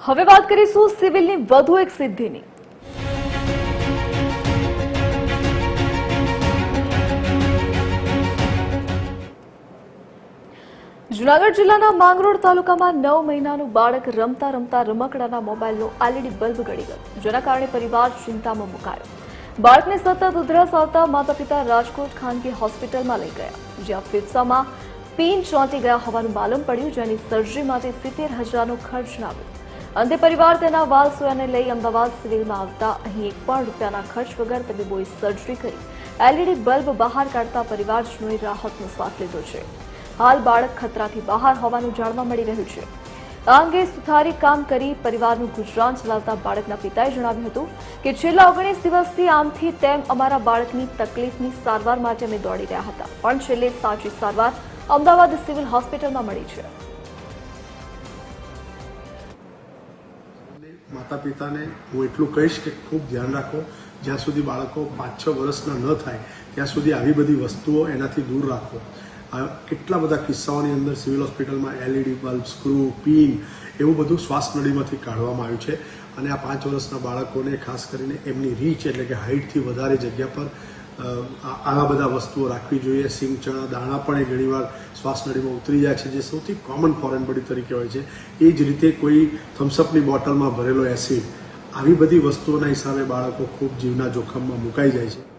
હવે વાત કરીશું સિવિલની વધુ એક સિદ્ધિની। જૂનાગઢ જિલ્લાના માંગરોળ તાલુકામાં 9 મહિનાનું બાળક રમતા રમતા રમકડાના મોબાઈલનો એલઈડી બલ્બ ગળી ગયો, જેના કારણે પરિવાર ચિંતામાં મુકાયો। બાળકને સતત ઉધરસ આવતા માતા પિતા રાજકોટ ખાનગી હોસ્પિટલમાં લઈ ગયા, જ્યાં ફેફસામાં પિન ચોંટી ગયા હોવાનું માલુમ પડ્યું, જેની સર્જરી માટે 70,000નો ખર્ચ લાગ્યો। અંતે પરિવાર તેના વાલ સોયાને લઈ અમદાવાદ સિવિલમાં આવતા અહીં એક પણ રૂપિયાના ખર્ચ વગર તબીબોએ સર્જરી કરી એલઈડી બલ્બ બહાર કાઢતા પરિવારજનોએ રાહતનો શ્વાસ લીધો છે। હાલ બાળક ખતરાથી બહાર હોવાનું જાણવા મળી રહ્યું છે। આ અંગે સુથારી કામ કરી પરિવારનું ગુજરાન ચલાવતા બાળકના પિતાએ જણાવ્યું હતું કે છેલ્લા 19 દિવસથી આમથી તેમ અમારા બાળકની તકલીફની સારવાર માટે અમે દોડી રહ્યા હતા, પણ છેલ્લે સાચી સારવાર અમદાવાદ સિવિલ હોસ્પિટલમાં મળી છે। માતા પિતાને હું એટલું કહીશ કે ખૂબ ધ્યાન રાખો, જ્યાં સુધી બાળકો 5-6 વર્ષના ન થાય ત્યાં સુધી આવી બધી વસ્તુઓ એનાથી દૂર રાખો। કેટલા બધા કિસ્સાઓની અંદર સિવિલ હોસ્પિટલમાં એલઈડી બલ્બ, સ્ક્રૂ, પિન એવું બધું શ્વાસ નળીમાંથી કાઢવામાં આવ્યું છે અને આ 5 વર્ષના બાળકોને ખાસ કરીને એમની રીચ એટલે કે હાઇટથી વધારે જગ્યા પર આવા બધા વસ્તુઓ રાખવી જોઈએ। સિંગ, ચણા, દાણા પણ એ ઘણીવાર શ્વાસ નળીમાં ઉતરી જાય છે, જે સૌથી કોમન ફોરેન બોડી તરીકે હોય છે। એ જ રીતે કોઈ થમ્સઅપની બોટલમાં ભરેલો એસિડ, આવી બધી વસ્તુઓના હિસાબે બાળકો ખૂબ જીવના જોખમમાં મુકાઈ જાય છે।